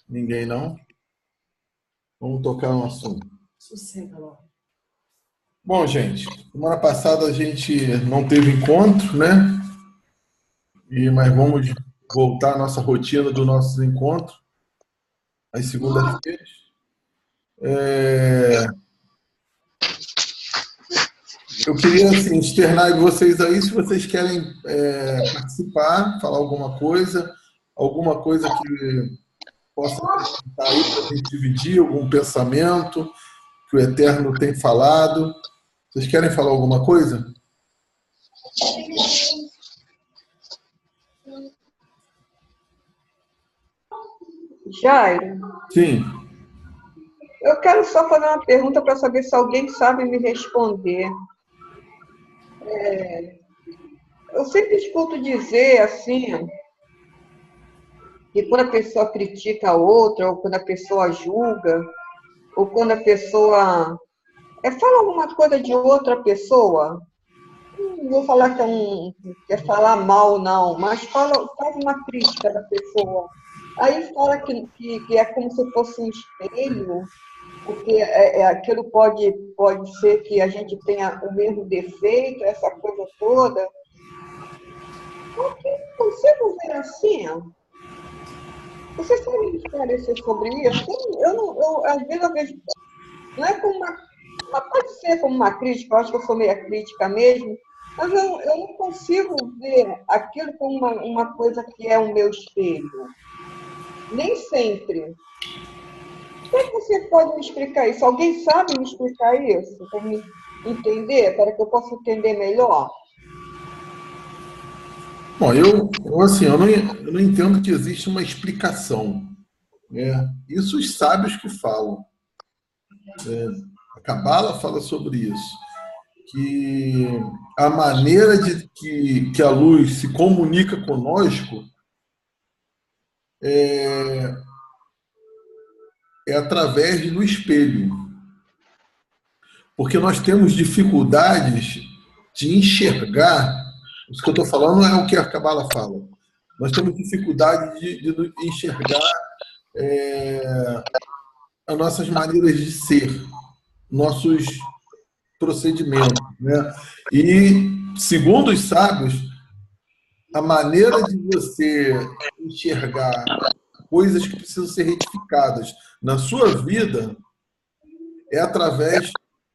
Ninguém não? Vamos tocar no assunto. Sossega logo. Bom, gente, semana passada a gente não teve encontro, né? Mas vamos voltar à nossa rotina dos nossos encontros, às segundas-feiras. Eu queria assim, externar de vocês aí, se vocês querem participar, falar alguma coisa que possa acrescentar aí para a gente dividir, algum pensamento que o Eterno tem falado. Vocês querem falar alguma coisa? Jairo, Sim. eu quero só fazer uma pergunta para saber se alguém sabe me responder. Eu sempre escuto dizer assim, que quando a pessoa critica a outra, ou quando a pessoa julga, ou quando a pessoa fala alguma coisa de outra pessoa, não vou falar que é falar mal, não, mas faz uma crítica da pessoa. Aí fala que é como se fosse um espelho, porque aquilo pode ser que a gente tenha o mesmo defeito, essa coisa toda. Eu consigo ver assim? Você sabe me esclarecer sobre isso? Às vezes eu vejo, não é como pode ser como uma crítica, eu acho que eu sou meio crítica mesmo, mas eu não consigo ver aquilo como uma coisa que é o meu espelho. Nem sempre. Como é que você pode me explicar isso? Alguém sabe me explicar isso? Para me entender, para que eu possa entender melhor? Bom, eu não entendo que existe uma explicação, né? Isso os sábios que falam. A Cabala fala sobre isso, que a maneira de que a luz se comunica conosco é através do espelho, porque nós temos dificuldades de enxergar. Isso que eu estou falando não é o que a Cabala fala. Nós temos dificuldade de enxergar as nossas maneiras de ser, nossos procedimentos, né? E, segundo os sábios, a maneira de você enxergar coisas que precisam ser retificadas na sua vida é através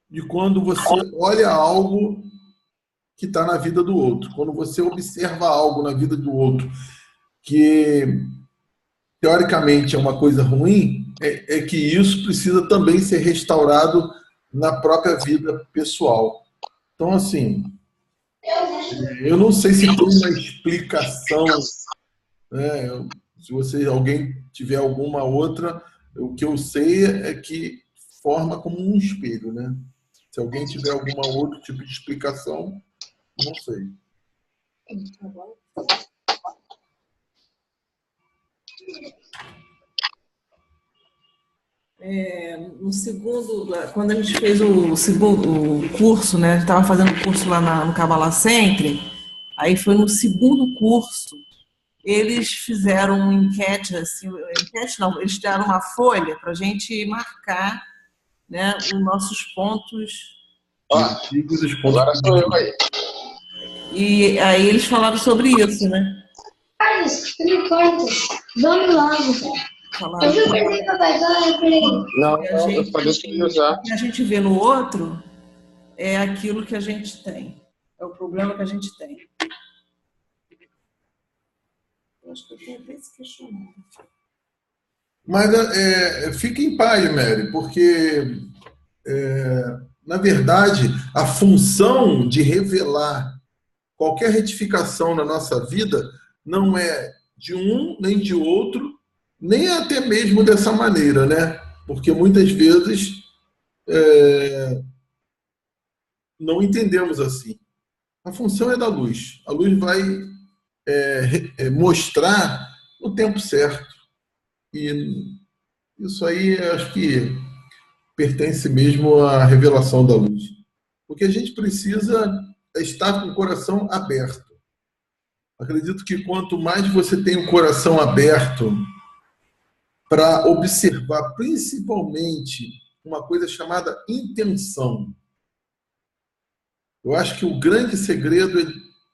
de quando você olha algo que está na vida do outro, quando você observa algo na vida do outro que teoricamente é uma coisa ruim, é que isso precisa também ser restaurado na própria vida pessoal. Então, assim, eu não sei se tem uma explicação, né? Se alguém tiver alguma outra, o que eu sei é que forma como um espelho, né? Se alguém tiver alguma outro tipo de explicação, não sei. No segundo, quando a gente fez o segundo curso, né? Estava fazendo curso lá no Kabbalah Center, aí foi no segundo curso, eles fizeram uma enquete, assim, enquete não, eles tiraram uma folha para a gente marcar, né, os nossos pontos. Agora sou eu aí. E aí eles falaram sobre isso, né? Vamos logo. Falaram. Não, eu falei que ia usar. O que a gente vê no outro é aquilo que a gente tem. É o problema que a gente tem. Eu acho que eu tenho até esse questionamento. Mas fique em paz, Mary, porque, na verdade, a função de revelar qualquer retificação na nossa vida não é de um nem de outro, nem até mesmo dessa maneira, né? Porque muitas vezes não entendemos assim. A função é da luz. A luz vai mostrar no tempo certo. E isso aí acho que pertence mesmo à revelação da luz. Porque a gente precisa estar com o coração aberto. Acredito que quanto mais você tem o coração aberto para observar principalmente uma coisa chamada intenção. Eu acho que o grande segredo é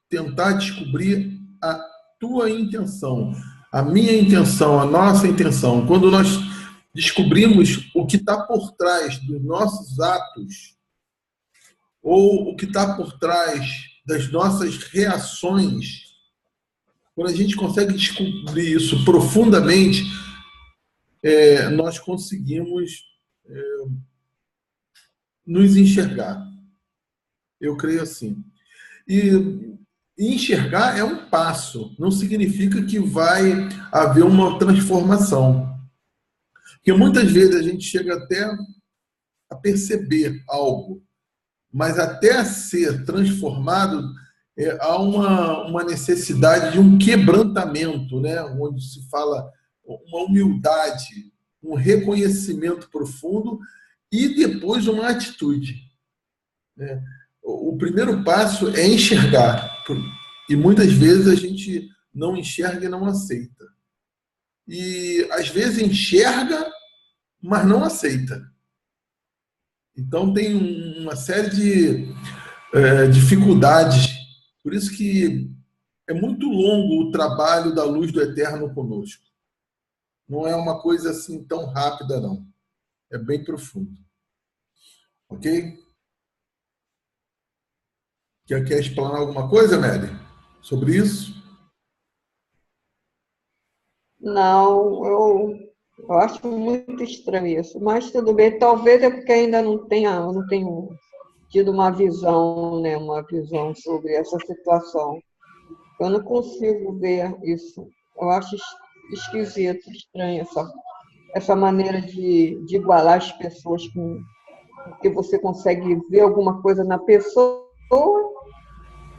tentar descobrir a tua intenção, a minha intenção, a nossa intenção. Quando nós descobrimos o que está por trás dos nossos atos, ou o que está por trás das nossas reações, quando a gente consegue descobrir isso profundamente, nós conseguimos nos enxergar. Eu creio assim. E enxergar é um passo, não significa que vai haver uma transformação. Porque muitas vezes a gente chega até a perceber algo, mas até ser transformado, há uma necessidade de um quebrantamento, né? Onde se fala uma humildade, um reconhecimento profundo e depois uma atitude, né? O primeiro passo é enxergar, e muitas vezes a gente não enxerga e não aceita. E às vezes enxerga, mas não aceita. Então tem uma série de dificuldades. Por isso que é muito longo o trabalho da luz do Eterno conosco. Não é uma coisa assim tão rápida, não. É bem profundo. Ok? Quer explanar alguma coisa, Mary, sobre isso? Não, eu acho muito estranho isso, mas tudo bem. Talvez é porque ainda não tenho tido uma visão, né, uma visão sobre essa situação. Eu não consigo ver isso. Eu acho esquisito, estranho essa maneira de igualar as pessoas porque você consegue ver alguma coisa na pessoa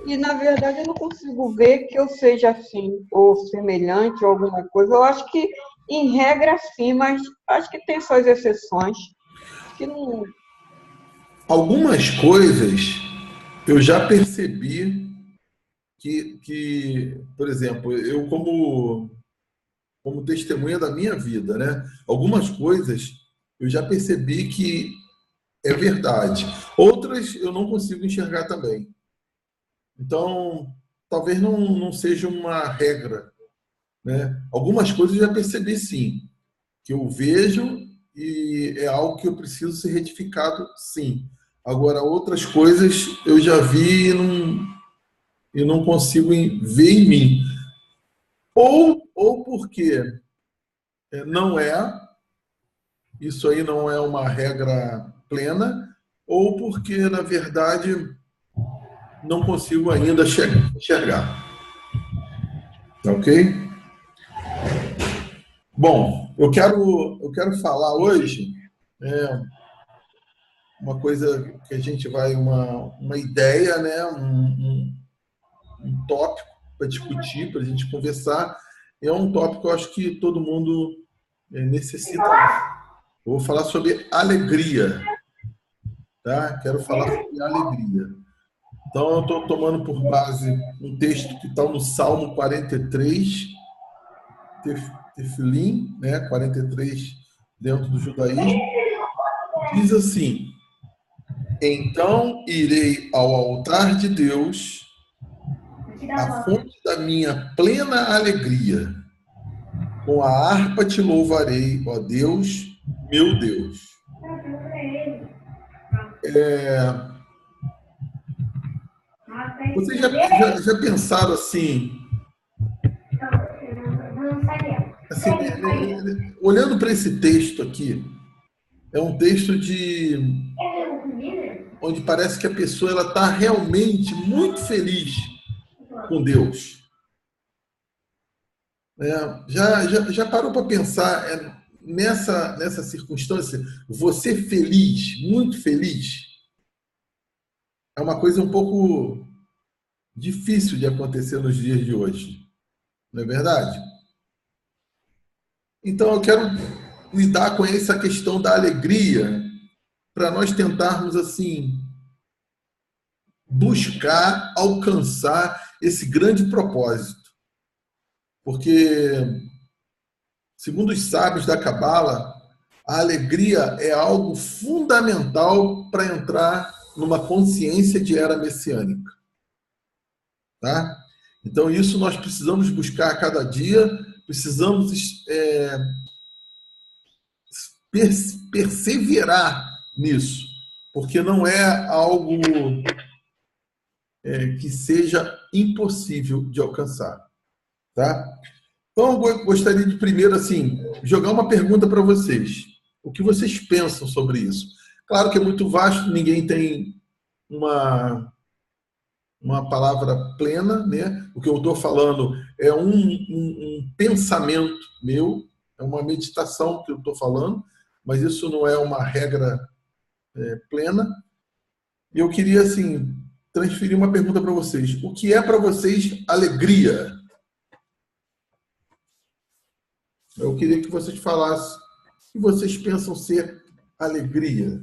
e, na verdade, eu não consigo ver que eu seja assim, ou semelhante, ou alguma coisa. Eu acho que, em regra, sim, mas acho que tem suas exceções. Que não... Algumas coisas eu já percebi por exemplo, eu como testemunha da minha vida, né? Algumas coisas eu já percebi que é verdade. Outras eu não consigo enxergar também. Então, talvez não seja uma regra, né? Algumas coisas eu já percebi sim, que eu vejo e é algo que eu preciso ser retificado, sim. Agora, outras coisas eu já vi e não consigo ver em mim. Ou porque não isso aí não é uma regra plena, ou porque, na verdade, não consigo ainda enxergar. Ok? Bom, eu quero falar hoje uma coisa que a gente vai, uma ideia, né? Um tópico para discutir, para a gente conversar. É um tópico que eu acho que todo mundo necessita. Eu vou falar sobre alegria, tá? Quero falar sobre alegria. Então, eu estou tomando por base um texto que está no Salmo 43, Tefilim, né? 43 dentro do judaísmo. Diz assim: então irei ao altar de Deus, a fonte da minha plena alegria. Com a harpa te louvarei, ó Deus, meu Deus. Vocês já pensaram assim, olhando para esse texto aqui, é um texto onde parece que a pessoa ela está realmente muito feliz com Deus. Já parou para pensar nessa circunstância? Você feliz, muito feliz, é uma coisa um pouco difícil de acontecer nos dias de hoje, não é verdade? Então eu quero lidar com essa questão da alegria para nós tentarmos assim buscar alcançar esse grande propósito. Porque segundo os sábios da Cabala, a alegria é algo fundamental para entrar numa consciência de era messiânica. Tá? Então, isso nós precisamos buscar a cada dia, precisamos perseverar nisso, porque não é algo que seja impossível de alcançar. Tá? Então, eu gostaria de primeiro assim, jogar uma pergunta para vocês. O que vocês pensam sobre isso? Claro que é muito vasto, ninguém tem uma palavra plena, né? O que eu estou falando é um pensamento meu, é uma meditação que eu estou falando, mas isso não é uma regra plena. E eu queria, assim, transferir uma pergunta para vocês. O que é para vocês alegria? Eu queria que vocês falassem o que vocês pensam ser alegria.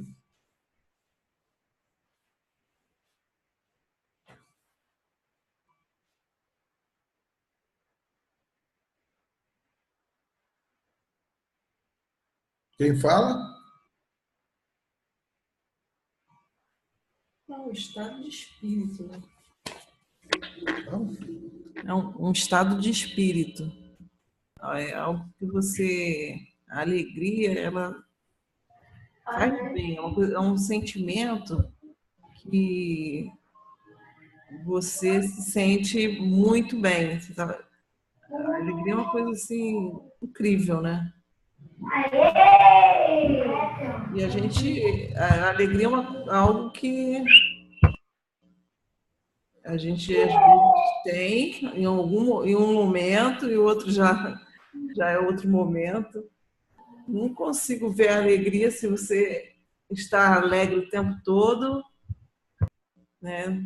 Quem fala? É um estado de espírito, né? Não? É um estado de espírito. É algo que você... A alegria, ela faz bem. É um sentimento que você se sente muito bem. A alegria é uma coisa, assim, incrível, né? E a alegria é algo que a gente às vezes tem em um momento e o outro já é outro momento. Não consigo ver a alegria se você está alegre o tempo todo, né?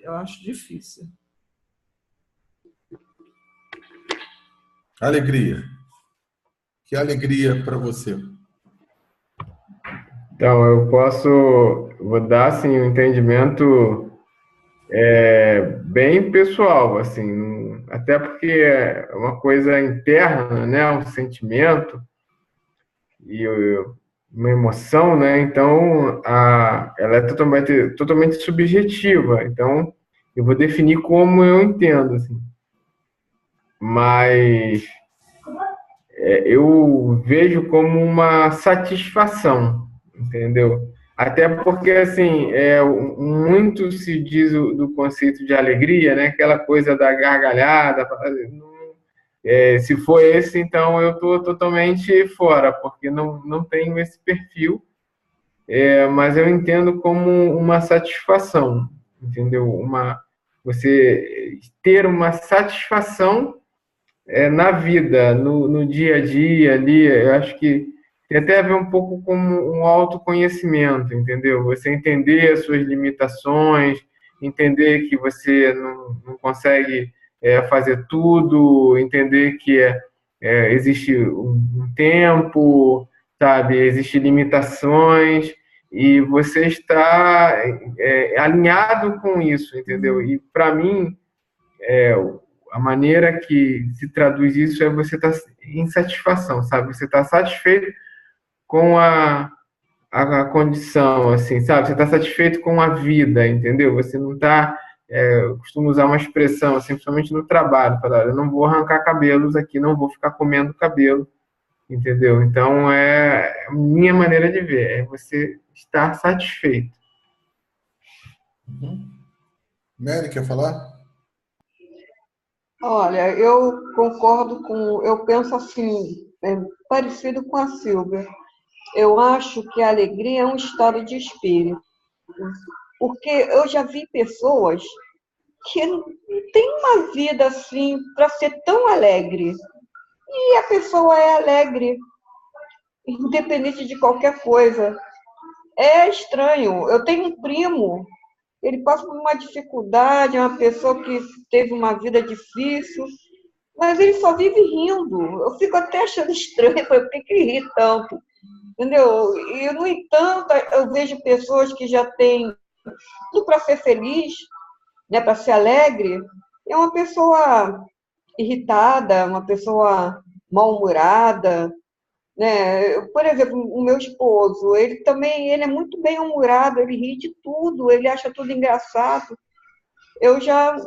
Eu acho difícil. Alegria. Que alegria para você? Então, vou dar assim, um entendimento bem pessoal, assim, até porque é uma coisa interna, né, um sentimento e uma emoção, né, então ela é totalmente subjetiva, então eu vou definir como eu entendo, assim, mas eu vejo como uma satisfação, entendeu? Até porque, assim, muito se diz do conceito de alegria, né? Aquela coisa da gargalhada. Se for esse, então eu estou totalmente fora, porque não tenho esse perfil. Mas eu entendo como uma satisfação, entendeu? Você ter uma satisfação na vida, no dia a dia ali, eu acho que tem até a ver um pouco com um autoconhecimento, entendeu? Você entender as suas limitações, entender que você não consegue fazer tudo, entender que existe um tempo, sabe? Existem limitações e você está alinhado com isso, entendeu? E para mim, a maneira que se traduz isso é você estar em satisfação, sabe? Você está satisfeito com a condição, assim, sabe? Você está satisfeito com a vida, entendeu? Você não está... eu costumo usar uma expressão, assim, principalmente no trabalho, falar, eu não vou arrancar cabelos aqui, não vou ficar comendo cabelo, entendeu? Então, é a minha maneira de ver, é você estar satisfeito. Mary, quer falar? Olha, eu concordo eu penso assim, parecido com a Silvia. Eu acho que a alegria é um estado de espírito, porque eu já vi pessoas que não têm uma vida assim para ser tão alegre, e a pessoa é alegre, independente de qualquer coisa. É estranho. Eu tenho um primo, ele passa por uma dificuldade, é uma pessoa que teve uma vida difícil, mas ele só vive rindo. Eu fico até achando estranho, por que ri tanto? Entendeu? E, no entanto, eu vejo pessoas que já têm tudo para ser feliz, né, para ser alegre, é uma pessoa irritada, uma pessoa mal-humorada, né? Por exemplo, o meu esposo, ele é muito bem-humorado, ele ri de tudo, ele acha tudo engraçado. Eu já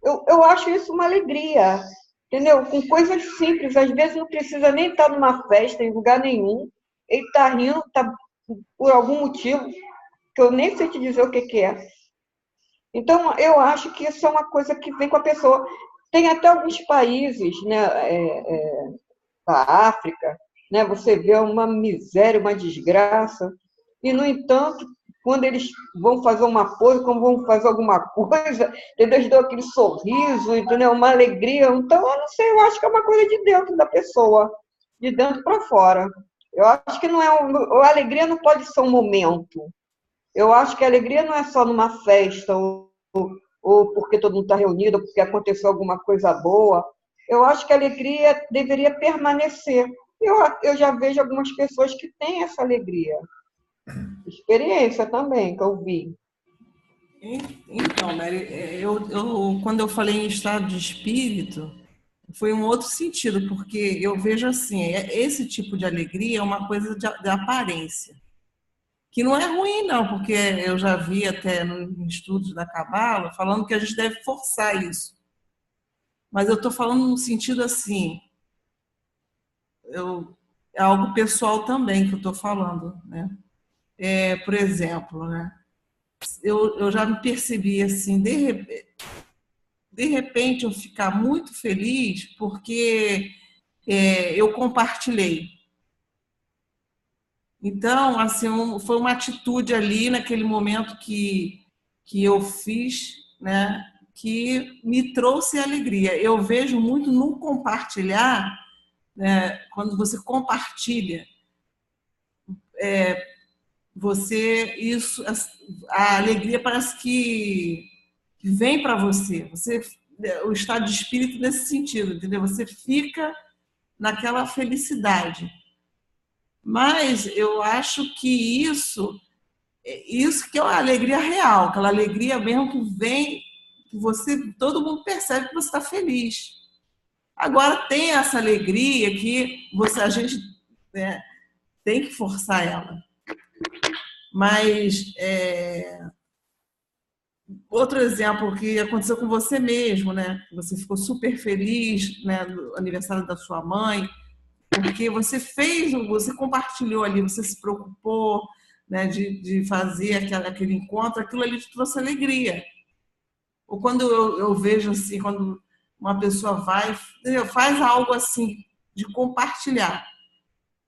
eu acho isso uma alegria, entendeu? Com coisas simples, às vezes não precisa nem estar numa festa, em lugar nenhum. Ele está rindo, tá, por algum motivo, que eu nem sei te dizer o que que é. Então, eu acho que isso é uma coisa que vem com a pessoa. Tem até alguns países, né, da África, né, você vê uma miséria, uma desgraça, e, no entanto, quando eles vão fazer uma coisa, quando vão fazer alguma coisa, eles dão aquele sorriso, entendeu? Uma alegria. Então, eu não sei, eu acho que é uma coisa de dentro da pessoa, de dentro para fora. Eu acho que não é a alegria não pode ser um momento. Eu acho que a alegria não é só numa festa, ou porque todo mundo está reunido, ou porque aconteceu alguma coisa boa. Eu acho que a alegria deveria permanecer. Eu já vejo algumas pessoas que têm essa alegria. Experiência também, que eu vi. Então, Mary, quando eu falei em estado de espírito, foi um outro sentido, porque eu vejo assim, esse tipo de alegria é uma coisa de aparência, que não é ruim não, porque eu já vi até no estudos da Cabala falando que a gente deve forçar isso. Mas eu estou falando no sentido assim, é algo pessoal também que eu estou falando, né? Por exemplo, né? Eu já me percebi assim, de repente eu ficar muito feliz porque eu compartilhei. Então, assim, foi uma atitude ali naquele momento que eu fiz, né, que me trouxe alegria. Eu vejo muito no compartilhar, né, quando você compartilha, a alegria parece que vem para você. O estado de espírito nesse sentido, entendeu? Você fica naquela felicidade. Mas eu acho que isso que é uma alegria real, aquela alegria mesmo que vem, que todo mundo percebe que você está feliz. Agora tem essa alegria que a gente, né, tem que forçar ela. Mas outro exemplo que aconteceu com você mesmo, né? Você ficou super feliz, né, no aniversário da sua mãe, porque você compartilhou ali, você se preocupou, né, de fazer aquele encontro, aquilo ali te trouxe alegria. Ou quando eu vejo assim, quando uma pessoa faz algo assim, de compartilhar.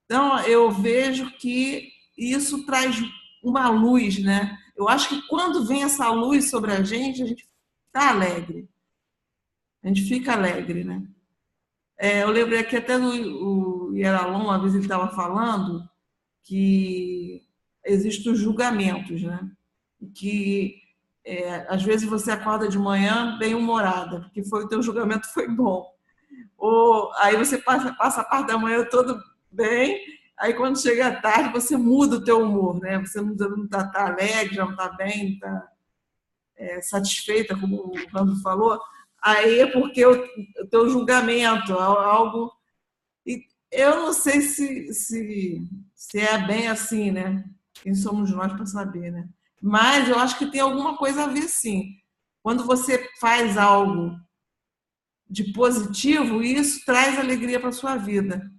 Então, eu vejo que isso traz uma luz, né? Eu acho que quando vem essa luz sobre a gente fica alegre. A gente fica alegre, né? Eu lembrei aqui até do Yeralon, uma vez ele estava falando que existem os julgamentos, né? Que às vezes você acorda de manhã bem-humorada, porque o teu julgamento foi bom. Ou aí você passa a parte da manhã todo bem, aí quando chega à tarde você muda o teu humor, né? Você não está alegre, já não está bem, não está satisfeita, como o Rando falou. Aí é porque o teu julgamento, algo... E eu não sei se é bem assim, né? Quem somos nós para saber, né? Mas eu acho que tem alguma coisa a ver, sim. Quando você faz algo de positivo, isso traz alegria para a sua vida.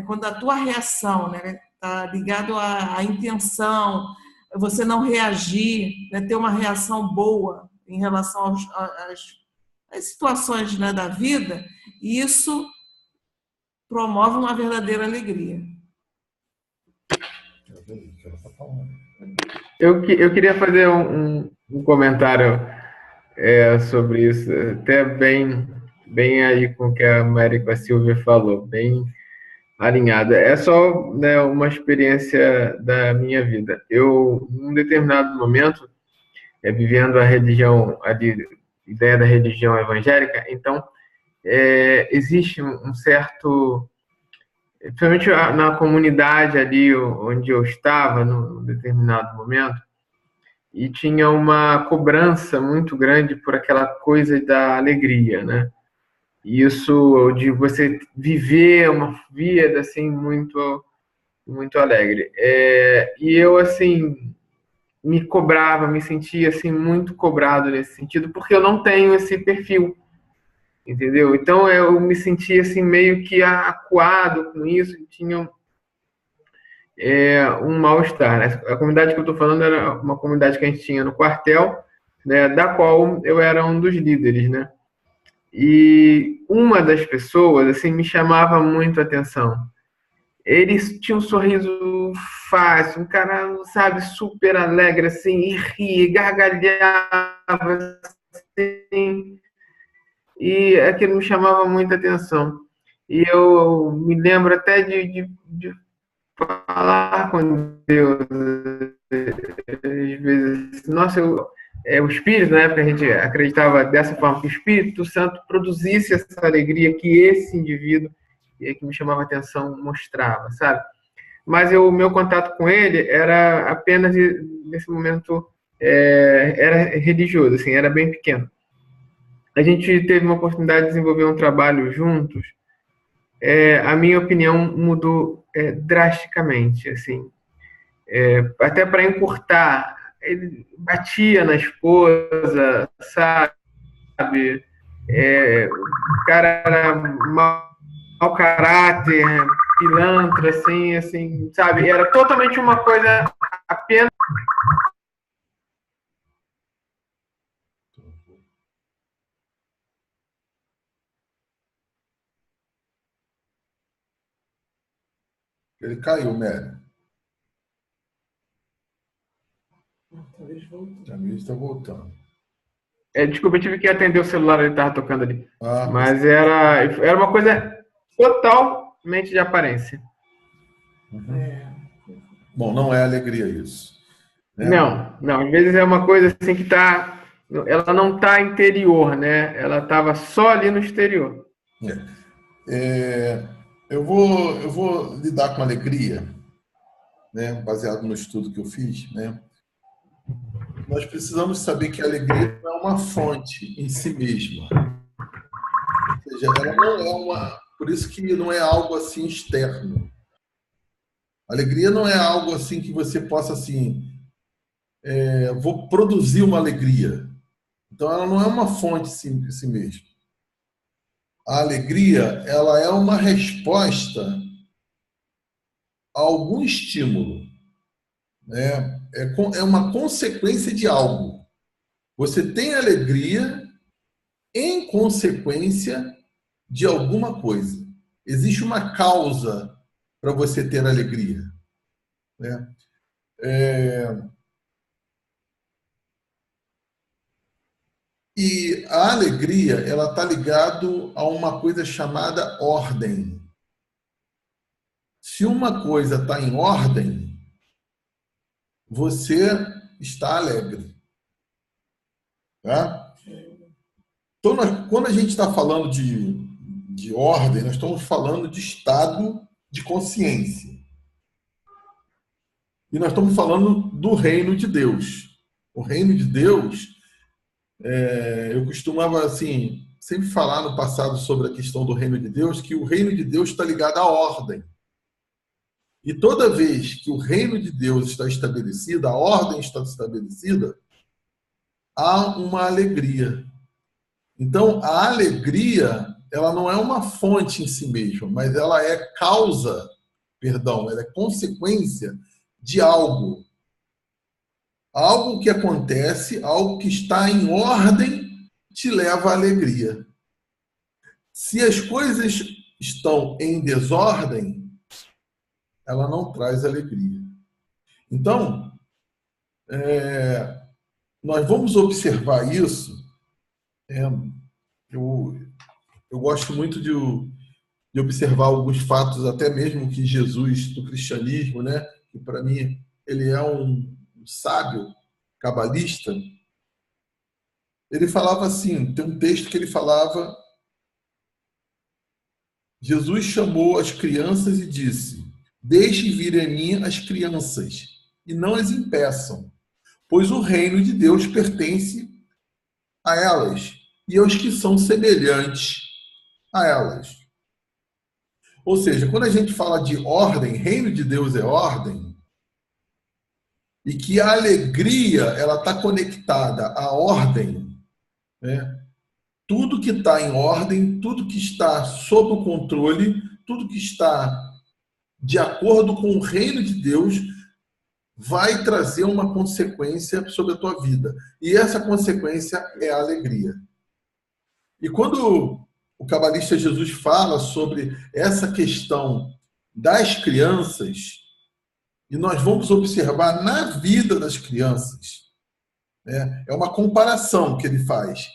Quando a tua reação está ligado à intenção, você não reagir, né, ter uma reação boa em relação às situações, né, da vida, isso promove uma verdadeira alegria. Eu queria fazer um comentário sobre isso, até bem aí com o que a Mary com a Silvia falou, bem alinhada. É só, né, uma experiência da minha vida. Eu, num determinado momento, vivendo a religião, a ideia da religião evangélica, então, existe um certo... Principalmente na comunidade ali onde eu estava, num determinado momento, e tinha uma cobrança muito grande por aquela coisa da alegria, né? isso de você viver uma vida assim muito muito alegre. E eu assim me cobrava, me sentia assim muito cobrado nesse sentido, porque eu não tenho esse perfil, entendeu? Então eu me sentia assim meio que acuado com isso, tinha um mal-estar, né? A comunidade que eu estou falando era uma comunidade que a gente tinha no quartel, né, da qual eu era um dos líderes, né? E uma das pessoas assim me chamava muito a atenção. Eles tinham um sorriso fácil, um cara, sabe, super alegre, assim, e ria, gargalhava, assim, e aquilo me chamava muita atenção. E eu me lembro até de falar com Deus, às vezes, nossa, o Espírito, na época a gente acreditava dessa forma, que o Espírito Santo produzisse essa alegria que esse indivíduo que me chamava a atenção mostrava, sabe? Mas o meu contato com ele era apenas, nesse momento, era religioso, assim, era bem pequeno. A gente teve uma oportunidade de desenvolver um trabalho juntos. A minha opinião mudou drasticamente, assim. Até para encurtar, ele batia na esposa, sabe? O cara era mau caráter, pilantra, assim, sabe? Era totalmente uma coisa apenas. Ele caiu, Mério. Talvez está voltando. Desculpa, eu tive que atender o celular, ele estava tocando ali. Ah, mas era uma coisa totalmente de aparência. Bom, não é alegria isso. Né? Não. Às vezes é uma coisa assim que ela não está interior, né? Ela estava só ali no exterior. Eu vou lidar com alegria, né? Baseado no estudo que eu fiz, né? Nós precisamos saber que a alegria não é uma fonte em si mesma. Ou seja, ela não é uma... Por isso que não é algo assim externo. A alegria não é algo assim que você possa assim... vou produzir uma alegria. Então, ela não é uma fonte em si mesma. A alegria, ela é uma resposta a algum estímulo, né? É uma consequência de algo. Você tem alegria em consequência de alguma coisa. Existe uma causa para você ter alegria, né? E a alegria, ela está ligado a uma coisa chamada ordem. Se uma coisa está em ordem, você está alegre. Tá? Então, quando a gente está falando de ordem, nós estamos falando de estado de consciência. E nós estamos falando do reino de Deus. O reino de Deus, eu costumava assim, sempre falar no passado sobre a questão do reino de Deus, que o reino de Deus está ligado à ordem. E toda vez que o reino de Deus está estabelecido, a ordem está estabelecida, há uma alegria. Então, a alegria, ela não é uma fonte em si mesma, mas ela é ela é consequência de algo. Algo que acontece, algo que está em ordem, te leva à alegria. Se as coisas estão em desordem, ela não traz alegria. Então, nós vamos observar isso. Eu gosto muito de observar alguns fatos, até mesmo que Jesus, do cristianismo, né, que para mim ele é um sábio cabalista. Ele falava assim, tem um texto que ele falava: Jesus chamou as crianças e disse: deixe vir a mim as crianças e não as impeçam, pois o reino de Deus pertence a elas e aos que são semelhantes a elas. Ou seja, quando a gente fala de ordem, reino de Deus é ordem, e que a alegria ela está conectada à ordem, né? Tudo que está em ordem, tudo que está sob o controle, tudo que está de acordo com o reino de Deus vai trazer uma consequência sobre a tua vida. E essa consequência é a alegria. E quando o cabalista Jesus fala sobre essa questão das crianças, e nós vamos observar na vida das crianças, né? É uma comparação que ele faz.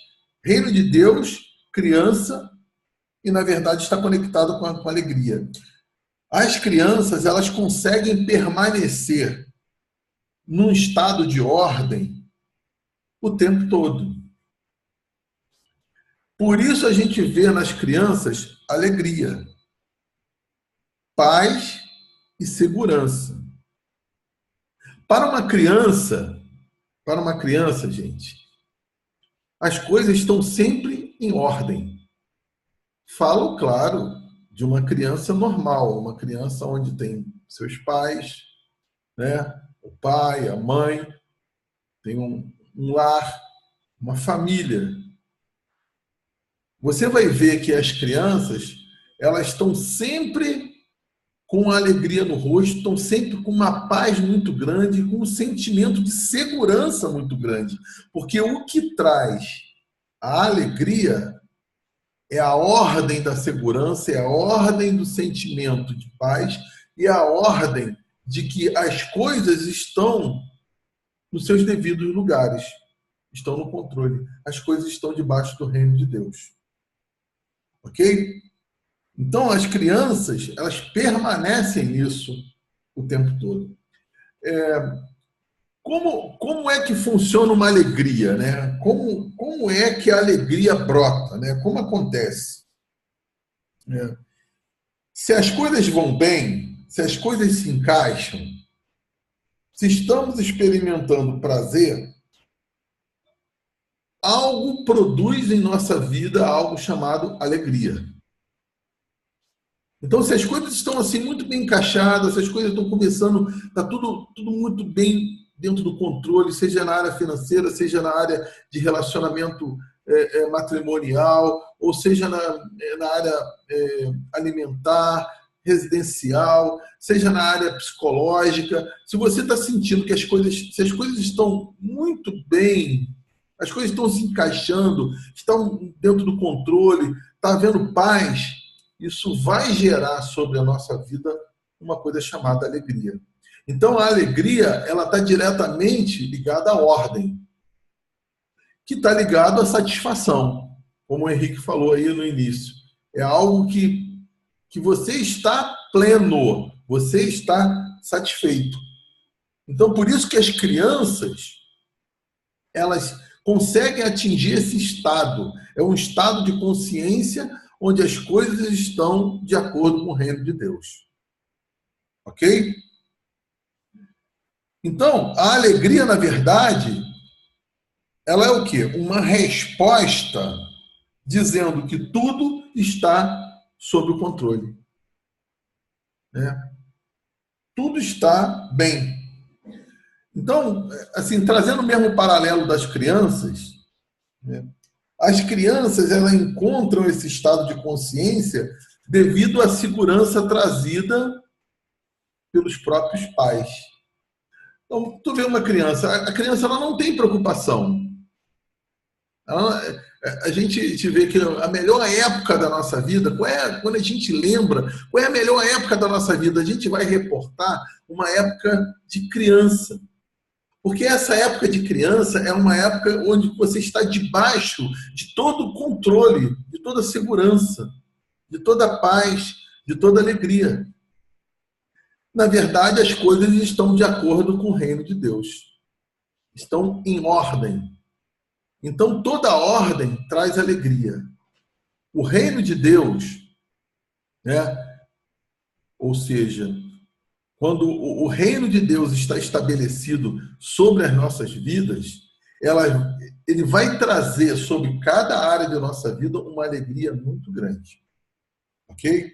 Reino de Deus, criança, e na verdade está conectado com a alegria. As crianças, elas conseguem permanecer num estado de ordem o tempo todo. Por isso a gente vê nas crianças alegria, paz e segurança. Para uma criança, gente, as coisas estão sempre em ordem. Falo, claro, de uma criança normal, uma criança onde tem seus pais, né? O pai, a mãe, tem um lar, uma família. Você vai ver que as crianças, elas estão sempre com a alegria no rosto, estão sempre com uma paz muito grande, com um sentimento de segurança muito grande. Porque o que traz a alegria é a ordem da segurança, é a ordem do sentimento de paz e a ordem de que as coisas estão nos seus devidos lugares, estão no controle. As coisas estão debaixo do reino de Deus. Ok? Então, as crianças, elas permanecem nisso o tempo todo. Como é que funciona uma alegria, né? Como é que a alegria brota, né? Como acontece? Se as coisas vão bem, se as coisas se encaixam, se estamos experimentando prazer, algo produz em nossa vida algo chamado alegria. Então, se as coisas estão assim muito bem encaixadas, se as coisas estão começando, está tudo muito bem dentro do controle, seja na área financeira, seja na área de relacionamento matrimonial, ou seja na área alimentar, residencial, seja na área psicológica. Se você está sentindo que se as coisas estão muito bem, as coisas estão se encaixando, estão dentro do controle, está havendo paz, isso vai gerar sobre a nossa vida uma coisa chamada alegria. Então, a alegria, ela está diretamente ligada à ordem, que está ligado à satisfação, como o Henrique falou aí no início. É algo que você está pleno, você está satisfeito. Então, por isso que as crianças, elas conseguem atingir esse estado. É um estado de consciência onde as coisas estão de acordo com o reino de Deus. Ok? Então, a alegria, na verdade, ela é o quê? Uma resposta dizendo que tudo está sob o controle. Né? Tudo está bem. Então, assim, trazendo o mesmo paralelo das crianças, né? As crianças, elas encontram esse estado de consciência devido à segurança trazida pelos próprios pais. Então, tu vê uma criança, a criança ela não tem preocupação. A gente vê que a melhor época da nossa vida, quando a gente lembra, qual é a melhor época da nossa vida? A gente vai reportar uma época de criança. Porque essa época de criança é uma época onde você está debaixo de todo o controle, de toda a segurança, de toda a paz, de toda a alegria. Na verdade, as coisas estão de acordo com o reino de Deus. Estão em ordem. Então, toda ordem traz alegria. O reino de Deus, né? Ou seja, quando o reino de Deus está estabelecido sobre as nossas vidas, ele vai trazer sobre cada área da nossa vida uma alegria muito grande. Ok?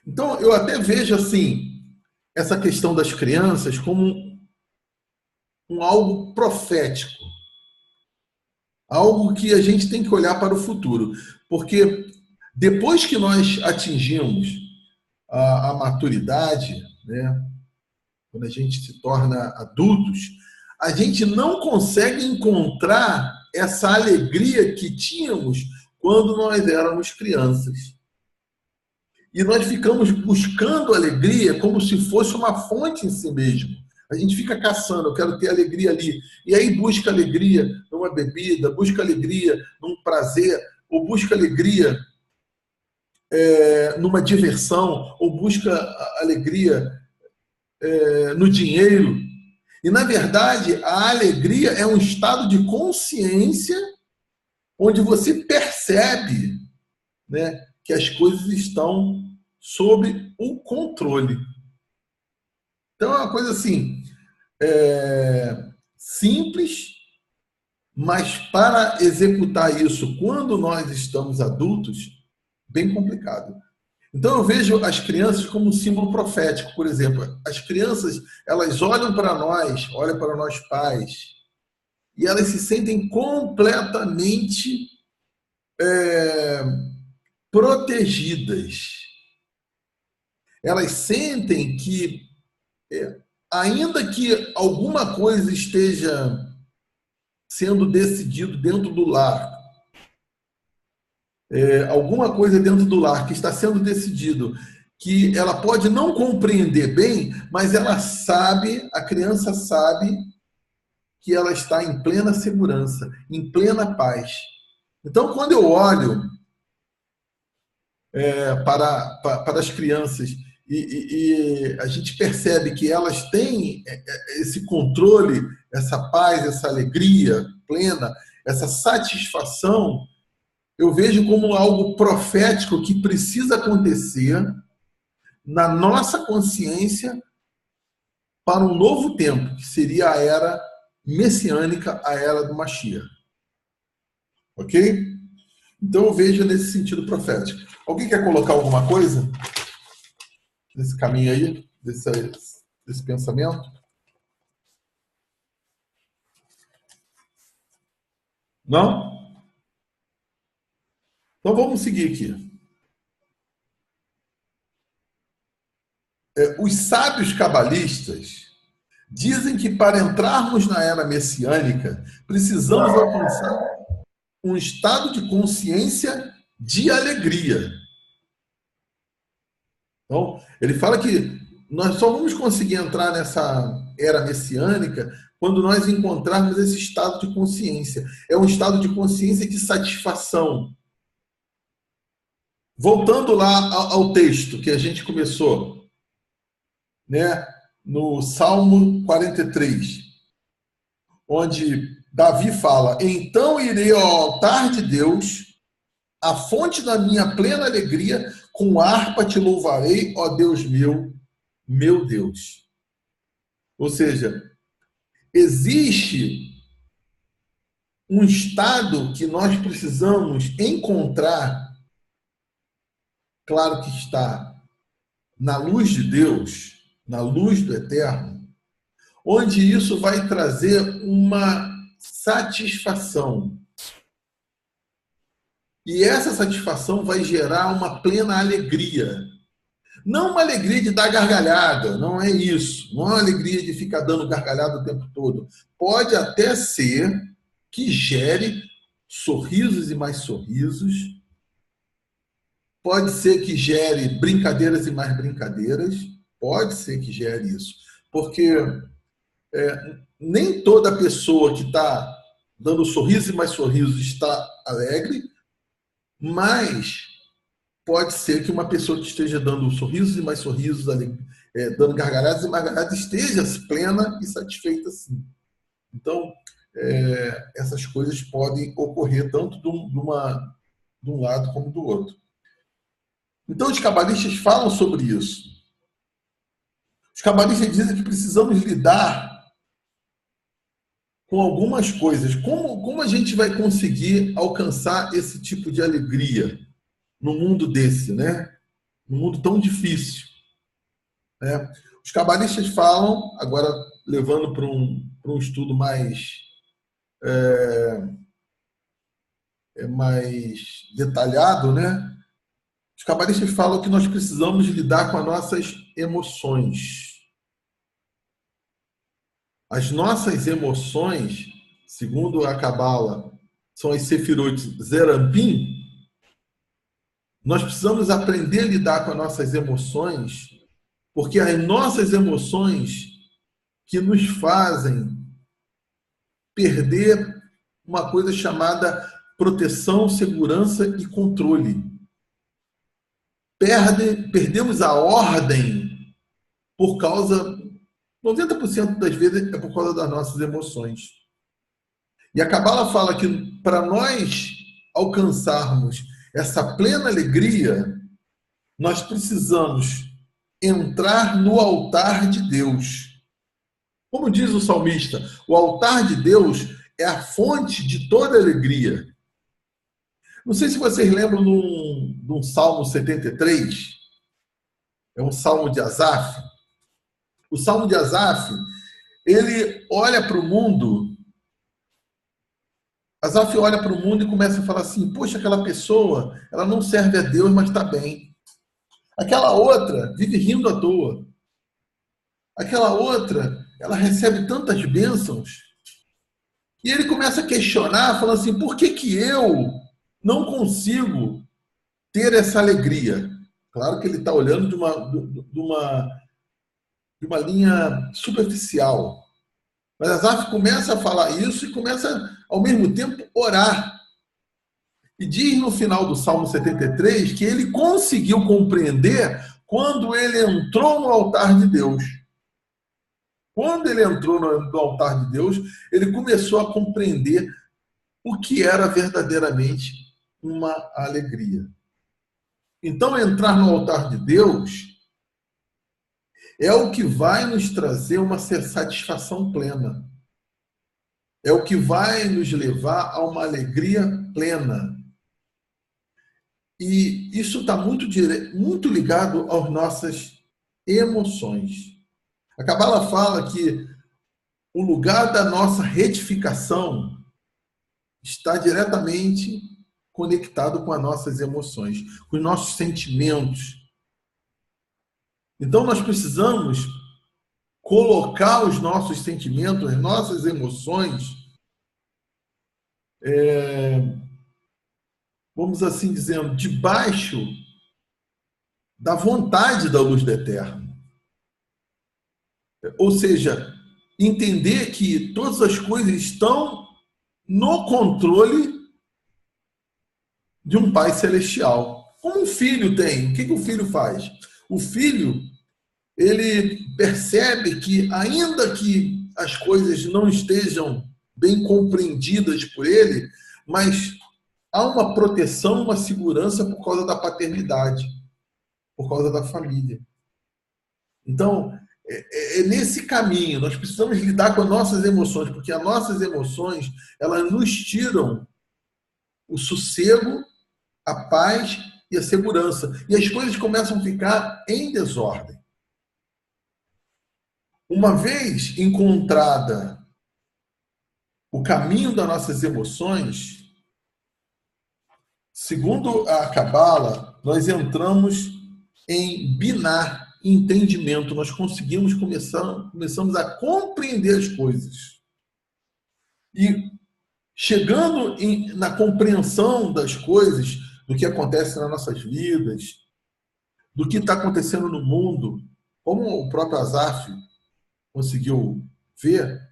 Então, eu até vejo assim, essa questão das crianças como algo profético. Algo que a gente tem que olhar para o futuro. Porque depois que nós atingimos a maturidade, né, quando a gente se torna adultos, a gente não consegue encontrar essa alegria que tínhamos quando nós éramos crianças. E nós ficamos buscando alegria como se fosse uma fonte em si mesmo. A gente fica caçando, eu quero ter alegria ali. E aí busca alegria numa bebida, busca alegria num prazer, ou busca alegria numa diversão, ou busca alegria no dinheiro. E, na verdade, a alegria é um estado de consciência onde você percebe, né, que as coisas estão sob o controle. Então, é uma coisa assim, simples, mas para executar isso quando nós estamos adultos, bem complicado. Então, eu vejo as crianças como um símbolo profético, por exemplo. As crianças, elas olham para nós pais, e elas se sentem completamente protegidas. Elas sentem que, ainda que alguma coisa esteja sendo decidido dentro do lar, alguma coisa dentro do lar que está sendo decidido, que ela pode não compreender bem, mas ela sabe, a criança sabe que ela está em plena segurança, em plena paz. Então, quando eu olho para as crianças e a gente percebe que elas têm esse controle, essa paz, essa alegria plena, essa satisfação, eu vejo como algo profético que precisa acontecer na nossa consciência para um novo tempo, que seria a era messiânica, a era do Mashiach. Ok? Então eu vejo nesse sentido profético. Alguém quer colocar alguma coisa nesse caminho aí, desse pensamento? Não? Então vamos seguir aqui. Os sábios cabalistas dizem que para entrarmos na era messiânica, precisamos alcançar um estado de consciência de alegria. Então, ele fala que nós só vamos conseguir entrar nessa era messiânica quando nós encontrarmos esse estado de consciência. É um estado de consciência de satisfação. Voltando lá ao texto que a gente começou, né, no Salmo 43, onde Davi fala: então irei ao altar de Deus, a fonte da minha plena alegria, com harpa te louvarei, ó Deus meu Deus. Ou seja, existe um estado que nós precisamos encontrar, claro que está na luz de Deus, na luz do Eterno, onde isso vai trazer uma satisfação. E essa satisfação vai gerar uma plena alegria. Não uma alegria de dar gargalhada, não é isso. Não é uma alegria de ficar dando gargalhada o tempo todo. Pode até ser que gere sorrisos e mais sorrisos. Pode ser que gere brincadeiras e mais brincadeiras. Pode ser que gere isso. Porque nem toda pessoa que está dando sorriso e mais sorrisos está alegre, mas pode ser que uma pessoa que esteja dando sorrisos e mais sorrisos, dando gargalhadas e mais gargalhadas, esteja plena e satisfeita sim. Então, essas coisas podem ocorrer tanto de um lado como do outro. Então, os cabalistas falam sobre isso. Os cabalistas dizem que precisamos lidar com algumas coisas. Como a gente vai conseguir alcançar esse tipo de alegria num mundo desse, né? Num mundo tão difícil, né? Os cabalistas falam, agora levando para um estudo mais detalhado, né? Os cabalistas falam que nós precisamos lidar com as nossas emoções. As nossas emoções, segundo a Cabala, são as Sefirot Zerampim. Nós precisamos aprender a lidar com as nossas emoções, porque as nossas emoções que nos fazem perder uma coisa chamada proteção, segurança e controle. Perdemos a ordem por causa, 90% das vezes é por causa das nossas emoções. E a Cabala fala que para nós alcançarmos essa plena alegria, nós precisamos entrar no altar de Deus. Como diz o salmista, o altar de Deus é a fonte de toda alegria. Não sei se vocês lembram de um Salmo 73, é um Salmo de Asaf. O Salmo de Asaf, ele olha para o mundo, Asaf olha para o mundo e começa a falar assim, poxa, aquela pessoa, ela não serve a Deus, mas está bem. Aquela outra vive rindo à toa. Aquela outra, ela recebe tantas bênçãos. E ele começa a questionar, falando assim, por que eu não consigo ter essa alegria? Claro que ele está olhando de uma linha superficial. Mas Asaf começa a falar isso e começa, ao mesmo tempo, orar. E diz no final do Salmo 73 que ele conseguiu compreender quando ele entrou no altar de Deus. Quando ele entrou no altar de Deus, ele começou a compreender o que era verdadeiramente uma alegria. Então, entrar no altar de Deus é o que vai nos trazer uma satisfação plena. É o que vai nos levar a uma alegria plena. E isso está muito ligado às nossas emoções. A Cabala fala que o lugar da nossa retificação está diretamente conectado com as nossas emoções, com os nossos sentimentos. Então, nós precisamos colocar os nossos sentimentos, as nossas emoções, vamos assim dizendo, debaixo da vontade da luz do Eterno. Ou seja, entender que todas as coisas estão no controle de um Pai Celestial. Como um filho tem, o que o filho faz? O filho, ele percebe que, ainda que as coisas não estejam bem compreendidas por ele, mas há uma proteção, uma segurança por causa da paternidade, por causa da família. Então, é nesse caminho, nós precisamos lidar com as nossas emoções, porque as nossas emoções, elas nos tiram o sossego, a paz e a segurança. E as coisas começam a ficar em desordem. Uma vez encontrada o caminho das nossas emoções, segundo a Cabala, nós entramos em binar, entendimento. Nós começamos a compreender as coisas. E chegando na compreensão das coisas, do que acontece nas nossas vidas, do que está acontecendo no mundo, como o próprio Asaf conseguiu ver,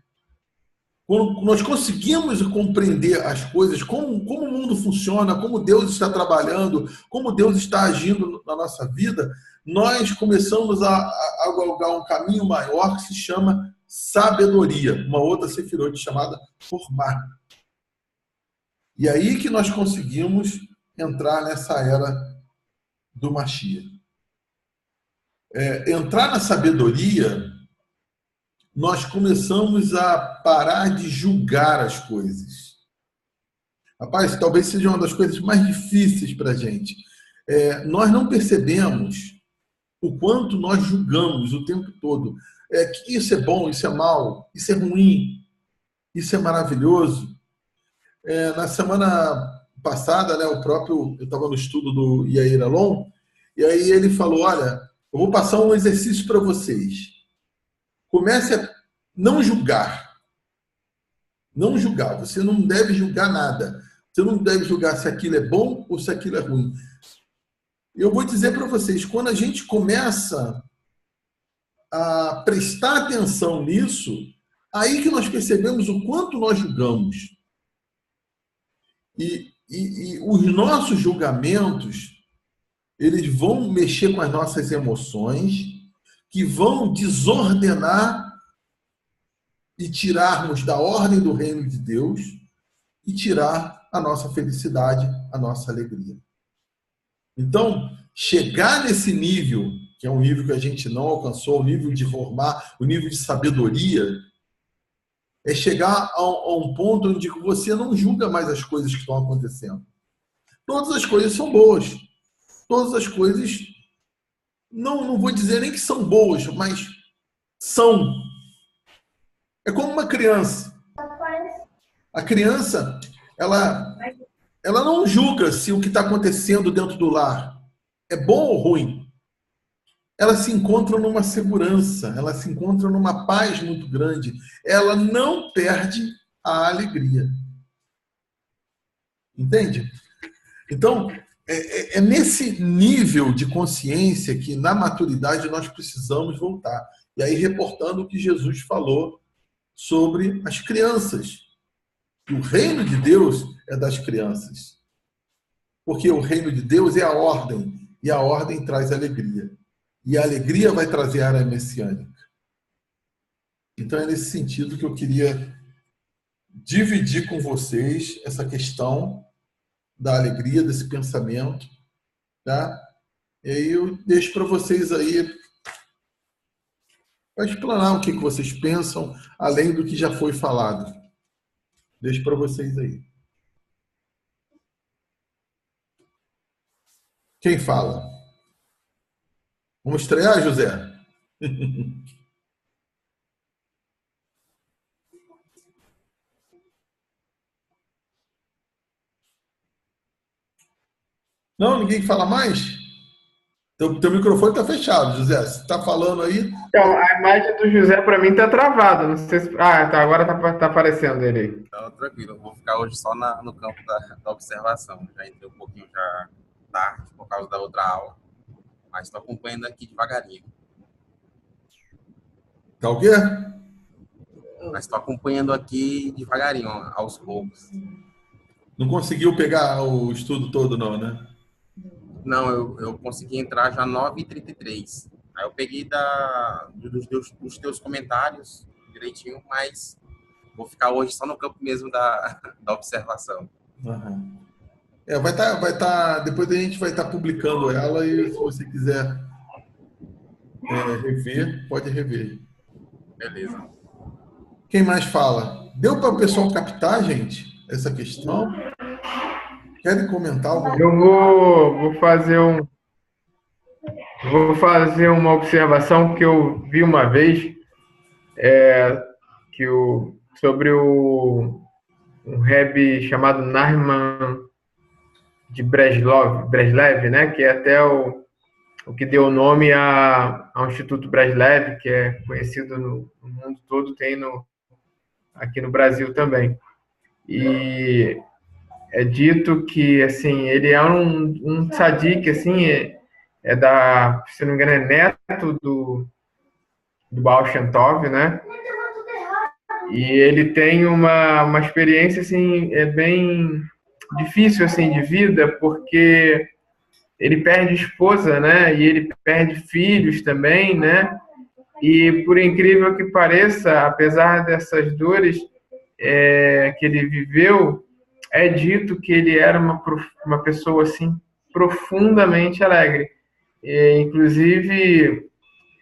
quando nós conseguimos compreender as coisas, como o mundo funciona, como Deus está trabalhando, como Deus está agindo na nossa vida, nós começamos a galgar um caminho maior que se chama sabedoria, uma outra sefirot chamada formar. E aí que nós conseguimos entrar nessa era do Mashiach. Entrar na sabedoria nós começamos a parar de julgar as coisas. Rapaz, talvez seja uma das coisas mais difíceis para a gente. Nós não percebemos o quanto nós julgamos o tempo todo. Que isso é bom, isso é mal, isso é ruim, isso é maravilhoso. Na semana passada, né, eu estava no estudo do Yair Alon, e aí ele falou, olha, eu vou passar um exercício para vocês. Comece a não julgar. Não julgar. Você não deve julgar nada. Você não deve julgar se aquilo é bom ou se aquilo é ruim. Eu vou dizer para vocês, quando a gente começa a prestar atenção nisso, aí que nós percebemos o quanto nós julgamos. E os nossos julgamentos, eles vão mexer com as nossas emoções, que vão desordenar e tirarmos da ordem do reino de Deus e tirar a nossa felicidade, a nossa alegria. Então, chegar nesse nível, que é um nível que a gente não alcançou, o nível de formar, o nível de sabedoria, é chegar a um ponto onde você não julga mais as coisas que estão acontecendo. Todas as coisas são boas. Todas as coisas, não vou dizer nem que são boas, mas são. É como uma criança. A criança, ela não julga se o que está acontecendo dentro do lar é bom ou ruim. Ela se encontra numa segurança, ela se encontra numa paz muito grande. Ela não perde a alegria. Entende? Então, é nesse nível de consciência que, na maturidade, nós precisamos voltar. E aí, reportando o que Jesus falou sobre as crianças. O reino de Deus é das crianças. Porque o reino de Deus é a ordem. E a ordem traz alegria. E a alegria vai trazer a era messiânica. Então é nesse sentido que eu queria dividir com vocês essa questão da alegria, desse pensamento. Tá? E aí eu deixo para vocês aí para explanar o que vocês pensam, além do que já foi falado. Deixo para vocês aí. Quem fala? Vamos estrear, José? Não, ninguém fala mais? Teu microfone está fechado, José. Você está falando aí? Então, a imagem do José, para mim, está travada. Não sei se... tá, agora tá aparecendo ele aí. Então, tranquilo. Eu vou ficar hoje só no campo da observação. Já entrei um pouquinho já tarde, por causa da outra aula. Mas estou acompanhando aqui devagarinho. Tá o quê? Mas estou acompanhando aqui devagarinho, aos poucos. Não conseguiu pegar o estudo todo, não, né? Não, eu consegui entrar já 9h33. Aí eu peguei dos teus comentários direitinho, mas vou ficar hoje só no campo mesmo da observação. Uhum. Vai tá, depois a gente vai estar publicando ela e se você quiser rever, pode rever. Beleza. Quem mais fala? Deu para o pessoal captar, gente, essa questão? Querem comentar alguma coisa? Eu vou fazer uma observação que eu vi uma vez sobre um Rebbe chamado Nahman de Breslev, né, que é até o que deu nome ao Instituto Breslev, que é conhecido no mundo todo, tem aqui no Brasil também. E é dito que, assim, ele é um tzadik, assim, se não me engano, é neto do Baal Shem Tov, né? E ele tem uma experiência, assim, bem difícil, assim, de vida, porque ele perde esposa, né? E ele perde filhos também, né? E, por incrível que pareça, apesar dessas dores que ele viveu, é dito que ele era uma pessoa, assim, profundamente alegre. Inclusive,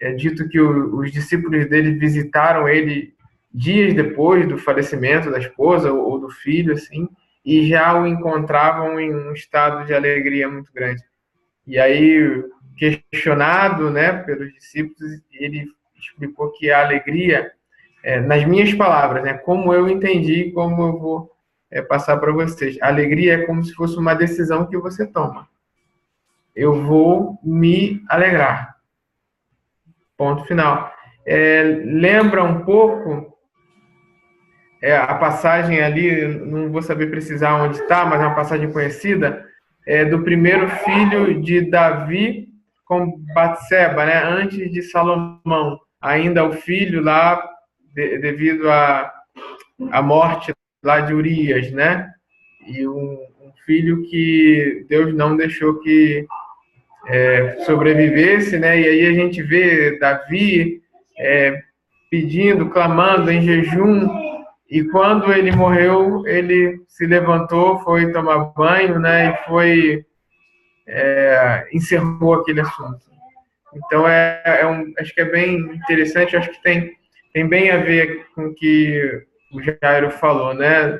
é dito que os discípulos dele visitaram ele dias depois do falecimento da esposa ou do filho, assim, e já o encontravam em um estado de alegria muito grande. E aí, questionado, né, pelos discípulos, ele explicou que a alegria, nas minhas palavras, né, como eu entendi, como eu vou passar para vocês. A alegria é como se fosse uma decisão que você toma. Eu vou me alegrar. Ponto final. Lembra um pouco a passagem ali, não vou saber precisar onde está, mas é uma passagem conhecida, do primeiro filho de Davi com Batseba, né, antes de Salomão. Ainda o filho lá, devido à morte lá de Urias, né? E um filho que Deus não deixou que sobrevivesse, né? E aí a gente vê Davi pedindo, clamando em jejum, e quando ele morreu, ele se levantou, foi tomar banho, né? E foi encerrou aquele assunto. Então acho que é bem interessante, acho que tem bem a ver com o que o Jairo falou, né?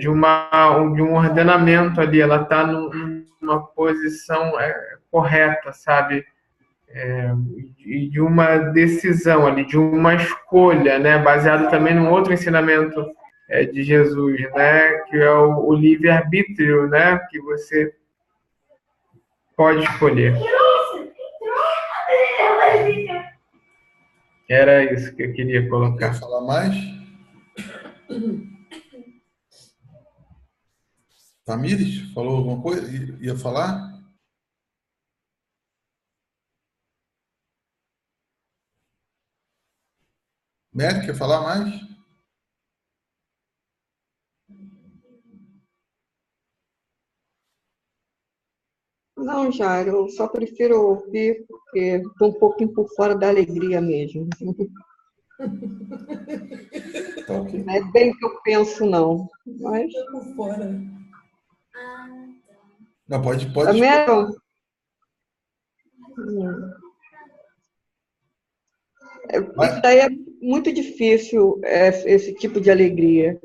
De um ordenamento ali, ela está numa posição correta, sabe? E de uma decisão ali, de uma escolha, né? Baseado também num outro ensinamento de Jesus, né? Que é o livre-arbítrio, né? Que você pode escolher. Era isso que eu queria colocar. Quer falar mais? Tamires, falou alguma coisa? Ia falar? Mary, quer falar mais? Não, Jairo, eu só prefiro ouvir porque estou um pouquinho por fora da alegria mesmo. Tá, ok. Não é bem o que eu penso, não. Mas Por fora. Não, pode. também isso daí é muito difícil, esse tipo de alegria.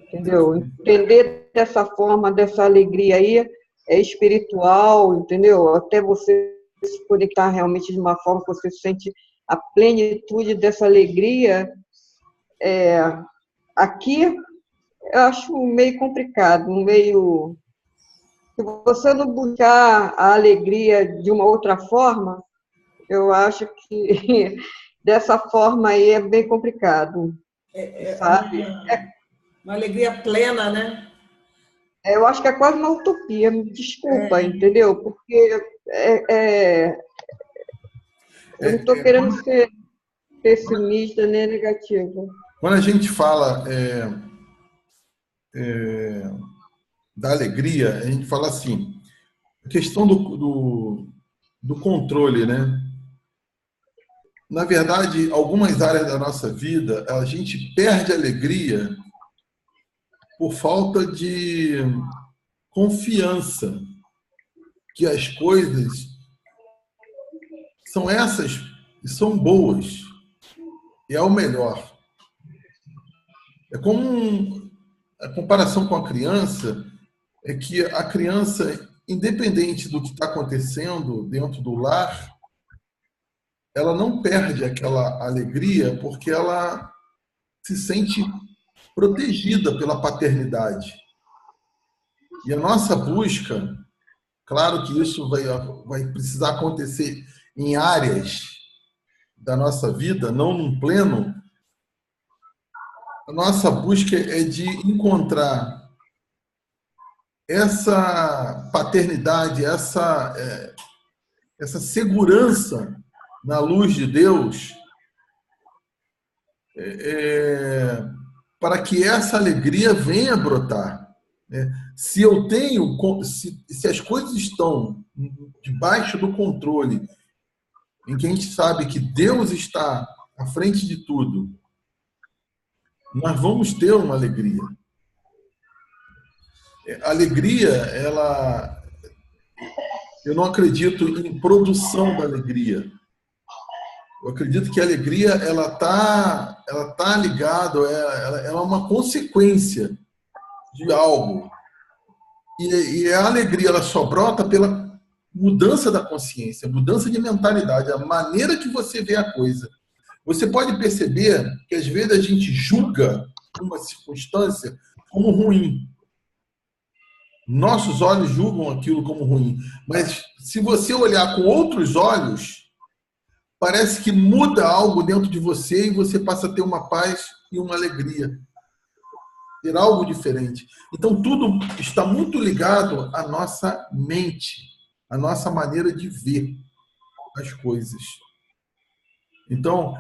Entendeu? Entender dessa forma, dessa alegria aí, é espiritual, entendeu? Até você se conectar realmente de uma forma que você sente a plenitude dessa alegria. Aqui, eu acho meio complicado, meio... Se você não buscar a alegria de uma outra forma, eu acho que dessa forma aí é bem complicado, sabe? Uma alegria plena, né? Eu acho que é quase uma utopia, me desculpa, entendeu? Porque eu não estou querendo ser pessimista nem negativa. Quando a gente fala da alegria, a gente fala assim, a questão do controle, né? Na verdade, algumas áreas da nossa vida, a gente perde a alegria por falta de confiança que as coisas são essas e são boas. E é o melhor. É como a comparação com a criança, é que a criança, independente do que está acontecendo dentro do lar, ela não perde aquela alegria porque ela se sente protegida pela paternidade. E a nossa busca, claro que isso vai precisar acontecer em áreas da nossa vida, não num pleno. A nossa busca é de encontrar essa paternidade, essa segurança na luz de Deus, para que essa alegria venha brotar. Se eu tenho, se as coisas estão debaixo do controle, em que a gente sabe que Deus está à frente de tudo, nós vamos ter uma alegria. A alegria, eu não acredito em produção da alegria. Eu acredito que a alegria ela tá ligada, ela é uma consequência de algo. E a alegria ela só brota pela mudança da consciência, mudança de mentalidade, a maneira que você vê a coisa. Você pode perceber que às vezes a gente julga uma circunstância como ruim. Nossos olhos julgam aquilo como ruim. Mas se você olhar com outros olhos, parece que muda algo dentro de você e você passa a ter uma paz e uma alegria. Ter algo diferente. Então, tudo está muito ligado à nossa mente, à nossa maneira de ver as coisas. Então,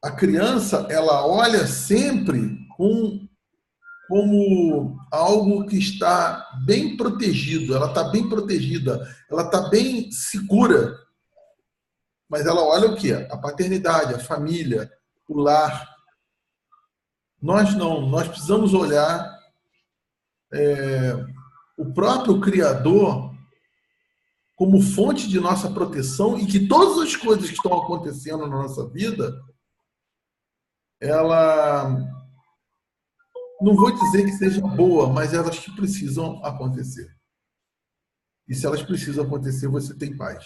a criança, ela olha sempre como algo que está bem protegido, ela está bem protegida, ela está bem segura. Mas ela olha o quê? A paternidade, a família, o lar. Nós não, nós precisamos olhar o próprio Criador como fonte de nossa proteção e que todas as coisas que estão acontecendo na nossa vida, ela, não vou dizer que seja boa, mas elas que precisam acontecer. E se elas precisam acontecer, você tem paz.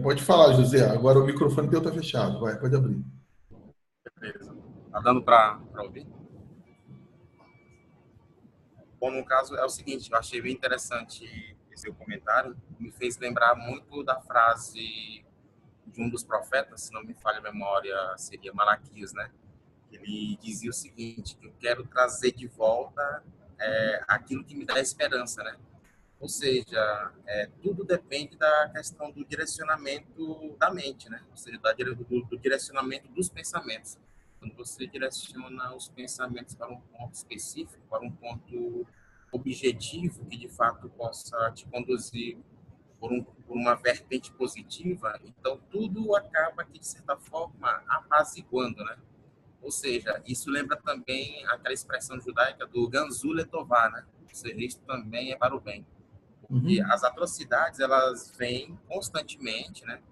Pode falar, José. Agora o microfone teu está fechado. Vai, pode abrir. Beleza. Tá dando para ouvir? Bom, no caso é o seguinte, eu achei bem interessante esse seu comentário, me fez lembrar muito da frase de um dos profetas, se não me falha a memória, seria Malaquias, né? Ele dizia o seguinte, que eu quero trazer de volta aquilo que me dá esperança, né? Ou seja, tudo depende da questão do direcionamento da mente, né? Ou seja, do direcionamento dos pensamentos. Quando você direciona os pensamentos para um ponto específico, para um ponto objetivo, que de fato possa te conduzir por uma vertente positiva, então tudo acaba que, de certa forma, apaziguando, né? Ou seja, isso lembra também aquela expressão judaica do Ganzul Letová, né? Ou seja, isso também é para o bem. Porque as atrocidades, elas vêm constantemente, né?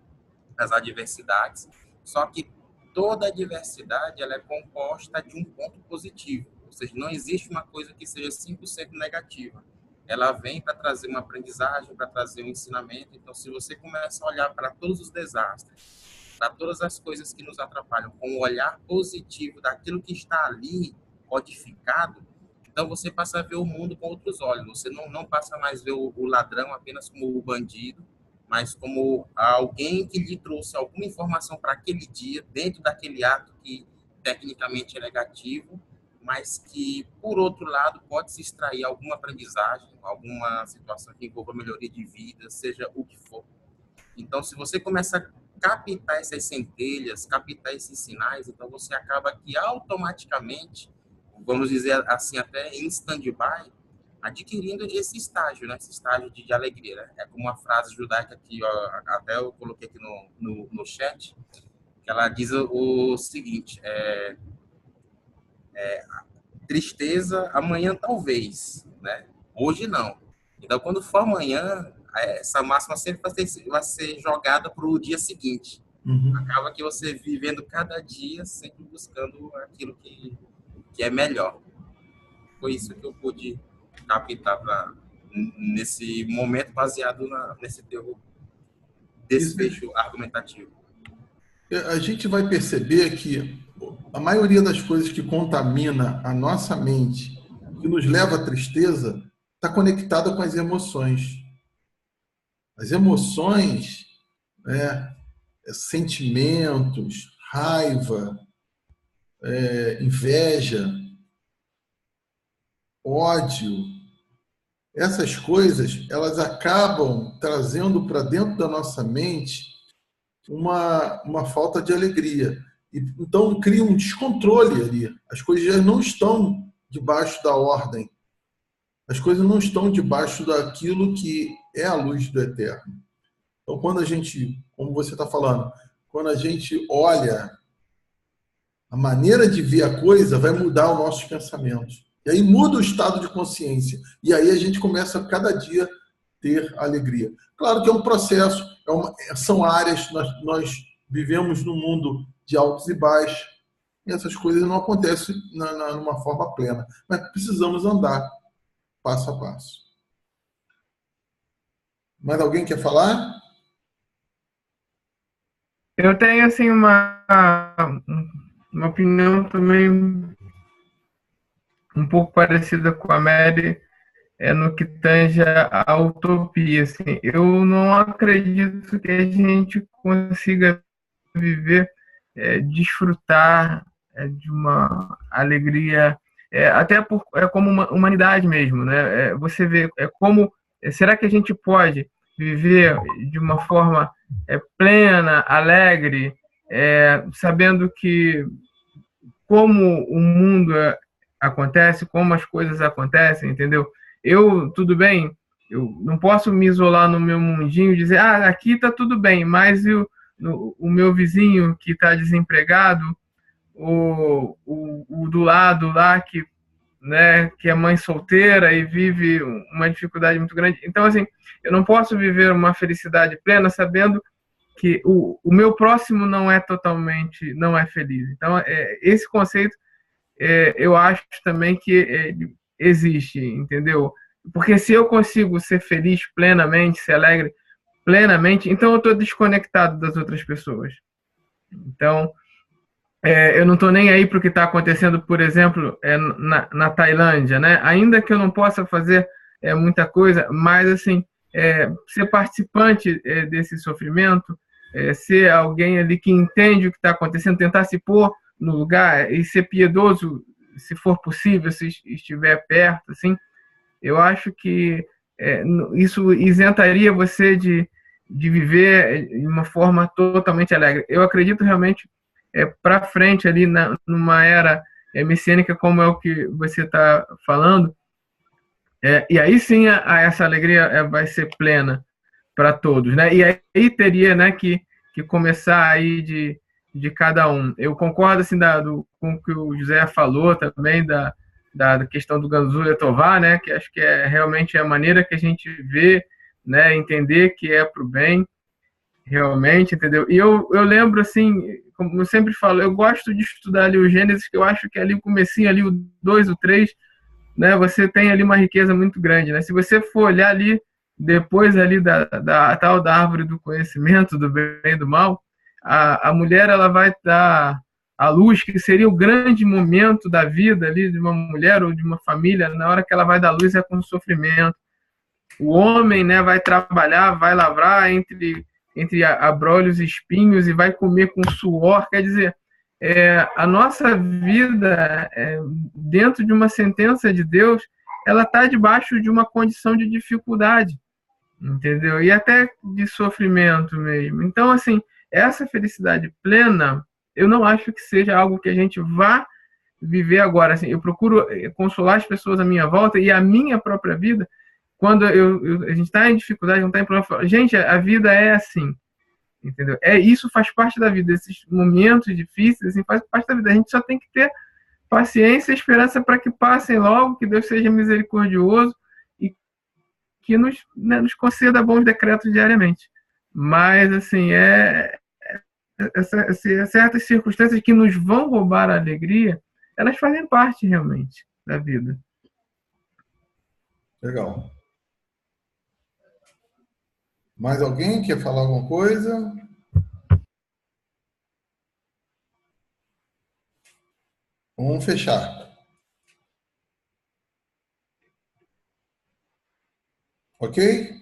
As adversidades, só que toda adversidade ela é composta de um ponto positivo, ou seja, não existe uma coisa que seja 100% negativa. Ela vem para trazer uma aprendizagem, para trazer um ensinamento. Então, se você começa a olhar para todos os desastres, para todas as coisas que nos atrapalham, com o olhar positivo daquilo que está ali codificado, então você passa a ver o mundo com outros olhos. Você não passa mais a ver o ladrão apenas como o bandido, mas como alguém que lhe trouxe alguma informação para aquele dia, dentro daquele ato que tecnicamente é negativo, mas que, por outro lado, pode se extrair alguma aprendizagem, alguma situação que envolva melhoria de vida, seja o que for. Então, se você começa a captar essas centelhas, captar esses sinais, então você acaba que automaticamente, vamos dizer assim, até em stand-by, adquirindo esse estágio, né? Esse estágio de alegria. Né? É como uma frase judaica que até eu coloquei aqui no chat, que ela diz o seguinte, tristeza, amanhã talvez, né? Hoje não. Então, quando for amanhã, essa máxima sempre vai ser jogada para o dia seguinte. Acaba que você vivendo cada dia, sempre buscando aquilo que é melhor. Foi isso que eu pude captar nesse momento, baseado nesse teu desfecho argumentativo. A gente vai perceber que a maioria das coisas que contamina a nossa mente, que nos leva à tristeza, está conectada com as emoções. As emoções, né, sentimentos, raiva, inveja, ódio, essas coisas, elas acabam trazendo para dentro da nossa mente uma falta de alegria. Então, cria um descontrole ali. As coisas já não estão debaixo da ordem. As coisas não estão debaixo daquilo que é a luz do eterno. Então, quando a gente, como você está falando, quando a gente olha, a maneira de ver a coisa vai mudar os nossos pensamentos. E aí muda o estado de consciência. E aí a gente começa a cada dia ter alegria. Claro que é um processo, são áreas, nós vivemos num mundo de altos e baixos, e essas coisas não acontecem numa forma plena. Mas precisamos andar passo a passo. Mais alguém quer falar? Eu tenho, assim, uma opinião também um pouco parecida com a Mary, no que tange a utopia. Assim. Eu não acredito que a gente consiga viver, desfrutar de uma alegria, até como uma humanidade mesmo, né? Você vê como será que a gente pode viver de uma forma plena, alegre, sabendo que como o mundo acontece, como as coisas acontecem, entendeu? Tudo bem, eu não posso me isolar no meu mundinho e dizer, aqui tá tudo bem, mas o meu vizinho que está desempregado, o do lado lá que, né, que é mãe solteira e vive uma dificuldade muito grande. Então, assim, eu não posso viver uma felicidade plena sabendo que o meu próximo não é feliz. Então, esse conceito, eu acho também que existe, entendeu? Porque se eu consigo ser feliz plenamente, ser alegre plenamente, então eu estou desconectado das outras pessoas. Então, eu não estou nem aí para o que está acontecendo, por exemplo, na Tailândia, né? Ainda que eu não possa fazer muita coisa, mas assim, ser participante desse sofrimento, ser alguém ali que entende o que está acontecendo, tentar se pôr no lugar e ser piedoso, se for possível, se estiver perto, assim, eu acho que isso isentaria você de viver de uma forma totalmente alegre. Eu acredito realmente para frente ali numa era messiânica como é o que você está falando, e aí sim essa alegria vai ser plena para todos, né? E aí teria, né, que começar aí de cada um. Eu concordo assim com o que o José falou também da questão do Ganzula Tovar, né? Que acho que realmente a maneira que a gente vê, né? Entender que é para o bem, realmente, entendeu? E eu lembro assim, como eu sempre falo, eu gosto de estudar ali o Gênesis, que eu acho que ali o comecinho, ali o 2, o 3, né? Você tem ali uma riqueza muito grande, né? Se você for olhar ali depois ali da tal da árvore do conhecimento do bem e do mal, a mulher ela vai dar a luz, que seria o grande momento da vida ali de uma mulher ou de uma família, na hora que ela vai dar luz é com sofrimento. O homem, né, vai trabalhar, vai lavrar entre abrolhos e espinhos e vai comer com suor. Quer dizer, a nossa vida, dentro de uma sentença de Deus, ela está debaixo de uma condição de dificuldade, entendeu? E até de sofrimento mesmo. Então, assim, essa felicidade plena, eu não acho que seja algo que a gente vá viver agora. Assim, eu procuro consolar as pessoas à minha volta e a minha própria vida, quando a gente está em dificuldade, não está em problema, gente, a vida é assim, entendeu? Isso faz parte da vida, esses momentos difíceis, assim, faz parte da vida. A gente só tem que ter paciência e esperança para que passem logo, que Deus seja misericordioso e que nos conceda bons decretos diariamente. Mas, assim, certas circunstâncias que nos vão roubar a alegria, elas fazem parte realmente da vida. Legal. Mais alguém quer falar alguma coisa? Vamos fechar. Ok?